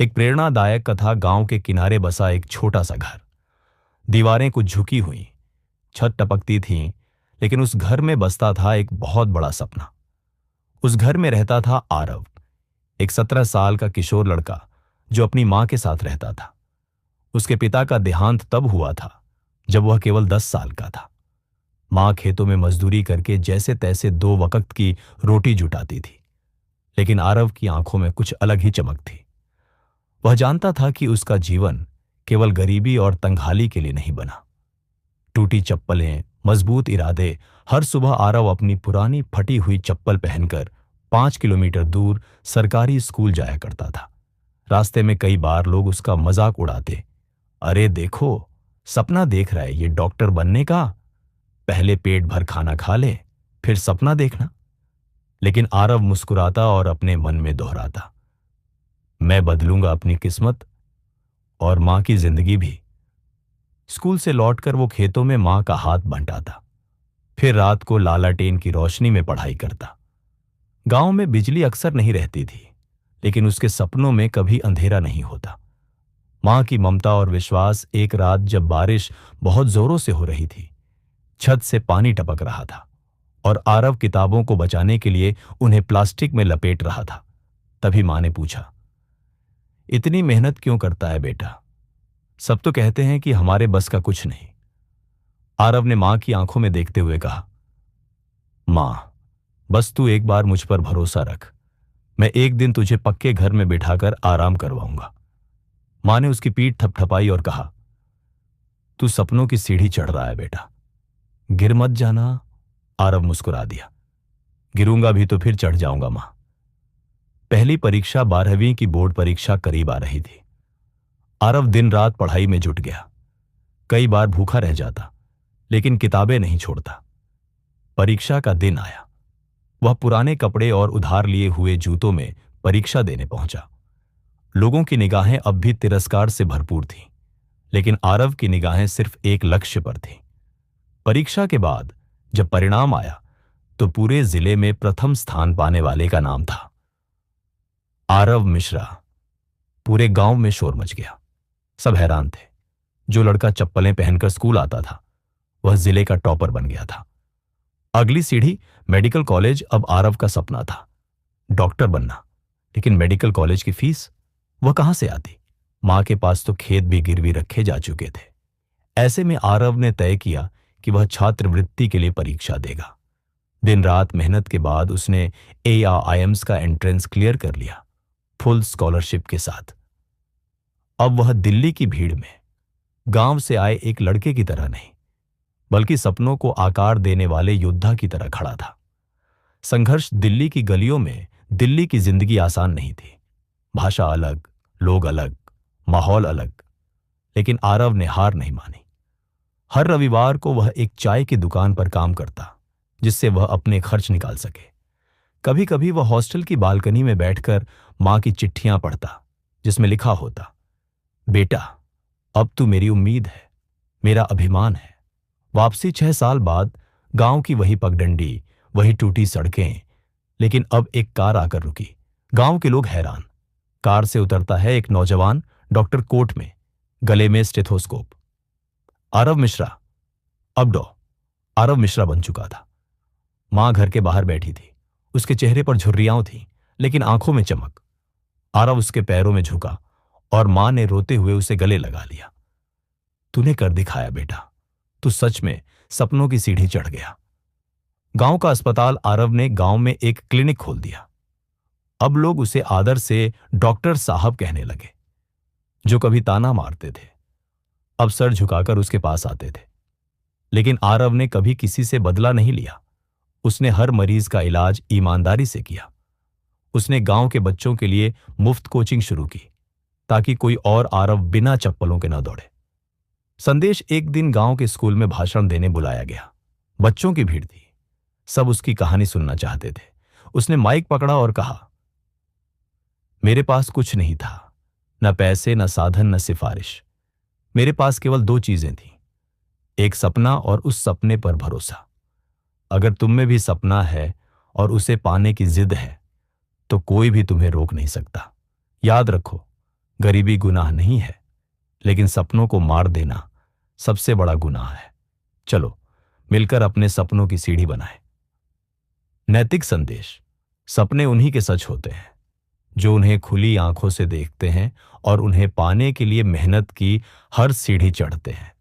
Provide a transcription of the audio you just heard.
एक प्रेरणादायक कथा। गांव के किनारे बसा एक छोटा सा घर। दीवारें कुछ झुकी हुई, छत टपकती थीं, लेकिन उस घर में बसता था एक बहुत बड़ा सपना। उस घर में रहता था आरव, एक 17 साल का किशोर लड़का जो अपनी मां के साथ रहता था। उसके पिता का देहांत तब हुआ था जब वह केवल 10 साल का था। मां खेतों में मजदूरी करके जैसे तैसे 2 वक्त की रोटी जुटाती थी, लेकिन आरव की आंखों में कुछ अलग ही चमक थी। वह जानता था कि उसका जीवन केवल गरीबी और तंगहाली के लिए नहीं बना। टूटी चप्पलें, मजबूत इरादे। हर सुबह आरव अपनी पुरानी फटी हुई चप्पल पहनकर 5 किलोमीटर दूर सरकारी स्कूल जाया करता था। रास्ते में कई बार लोग उसका मजाक उड़ाते, अरे देखो, सपना देख रहा है ये डॉक्टर बनने का, पहले पेट भर खाना खा ले, फिर सपना देखना। लेकिन आरव मुस्कुराता और अपने मन में दोहराता, मैं बदलूंगा अपनी किस्मत और मां की जिंदगी भी। स्कूल से लौटकर वो खेतों में मां का हाथ बंटाता, फिर रात को लालाटेन की रोशनी में पढ़ाई करता। गांव में बिजली अक्सर नहीं रहती थी, लेकिन उसके सपनों में कभी अंधेरा नहीं होता। मां की ममता और विश्वास। एक रात जब बारिश बहुत जोरों से हो रही थी, छत से पानी टपक रहा था और आरव किताबों को बचाने के लिए उन्हें प्लास्टिक में लपेट रहा था। तभी मां ने पूछा, इतनी मेहनत क्यों करता है बेटा? सब तो कहते हैं कि हमारे बस का कुछ नहीं। आरव ने मां की आंखों में देखते हुए कहा, मां, बस तू एक बार मुझ पर भरोसा रख, मैं एक दिन तुझे पक्के घर में बिठाकर आराम करवाऊंगा। मां ने उसकी पीठ थपथपाई और कहा, तू सपनों की सीढ़ी चढ़ रहा है बेटा, गिर मत जाना। आरव मुस्कुरा दिया, गिरूंगा भी तो फिर चढ़ जाऊंगा मां। पहली परीक्षा 12वीं की बोर्ड परीक्षा करीब आ रही थी। आरव दिन रात पढ़ाई में जुट गया। कई बार भूखा रह जाता, लेकिन किताबें नहीं छोड़ता। परीक्षा का दिन आया। वह पुराने कपड़े और उधार लिए हुए जूतों में परीक्षा देने पहुंचा। लोगों की निगाहें अब भी तिरस्कार से भरपूर थीं, लेकिन आरव की निगाहें सिर्फ एक लक्ष्य पर थीं। परीक्षा के बाद जब परिणाम आया तो पूरे जिले में प्रथम स्थान पाने वाले का नाम था आरव मिश्रा। पूरे गांव में शोर मच गया। सब हैरान थे। जो लड़का चप्पलें पहनकर स्कूल आता था, वह जिले का टॉपर बन गया था। अगली सीढ़ी मेडिकल कॉलेज अब आरव का सपना था, डॉक्टर बनना। लेकिन मेडिकल कॉलेज की फीस, वह कहां से आती? मां के पास तो खेत भी गिरवी रखे जा चुके थे। ऐसे में आरव ने तय किया कि वह छात्रवृत्ति के लिए परीक्षा देगा। दिन रात मेहनत के बाद उसने AIIMS का एंट्रेंस क्लियर कर लिया, फुल स्कॉलरशिप के साथ। अब वह दिल्ली की भीड़ में गांव से आए एक लड़के की तरह नहीं, बल्कि सपनों को आकार देने वाले योद्धा की तरह खड़ा था। संघर्ष दिल्ली की गलियों में। दिल्ली की जिंदगी आसान नहीं थी। भाषा अलग, लोग अलग, माहौल अलग। लेकिन आरव ने हार नहीं मानी। हर रविवार को वह एक चाय की दुकान पर काम करता, जिससे वह अपने खर्च निकाल सके। कभी कभी वह हॉस्टल की बालकनी में बैठकर मां की चिट्ठियां पढ़ता, जिसमें लिखा होता, बेटा, अब तू मेरी उम्मीद है, मेरा अभिमान है। वापसी 6 साल बाद। गांव की वही पगडंडी, वही टूटी सड़कें। लेकिन अब एक कार आकर रुकी। गांव के लोग हैरान। कार से उतरता है एक नौजवान, डॉक्टर कोट में, गले में स्टेथोस्कोप। आरव मिश्रा। अब आरव मिश्रा बन चुका था। मां घर के बाहर बैठी थी। उसके चेहरे पर झुर्रियां थीं, लेकिन आंखों में चमक। आरव उसके पैरों में झुका और मां ने रोते हुए उसे गले लगा लिया। तूने कर दिखाया बेटा, तू सच में सपनों की सीढ़ी चढ़ गया। गांव का अस्पताल। आरव ने गांव में एक क्लिनिक खोल दिया। अब लोग उसे आदर से डॉक्टर साहब कहने लगे। जो कभी ताना मारते थे, अब सर झुकाकर उसके पास आते थे। लेकिन आरव ने कभी किसी से बदला नहीं लिया। उसने हर मरीज का इलाज ईमानदारी से किया। उसने गांव के बच्चों के लिए मुफ्त कोचिंग शुरू की, ताकि कोई और आरव बिना चप्पलों के न दौड़े। संदेश। एक दिन गांव के स्कूल में भाषण देने बुलाया गया। बच्चों की भीड़ थी। सब उसकी कहानी सुनना चाहते थे। उसने माइक पकड़ा और कहा, मेरे पास कुछ नहीं था, न पैसे, न साधन, न सिफारिश। मेरे पास केवल 2 चीजें थीं, एक सपना और उस सपने पर भरोसा। अगर तुम में भी सपना है और उसे पाने की जिद है, तो कोई भी तुम्हें रोक नहीं सकता। याद रखो, गरीबी गुनाह नहीं है, लेकिन सपनों को मार देना सबसे बड़ा गुनाह है। चलो मिलकर अपने सपनों की सीढ़ी बनाएं। नैतिक संदेश। सपने उन्हीं के सच होते हैं जो उन्हें खुली आंखों से देखते हैं और उन्हें पाने के लिए मेहनत की हर सीढ़ी चढ़ते हैं।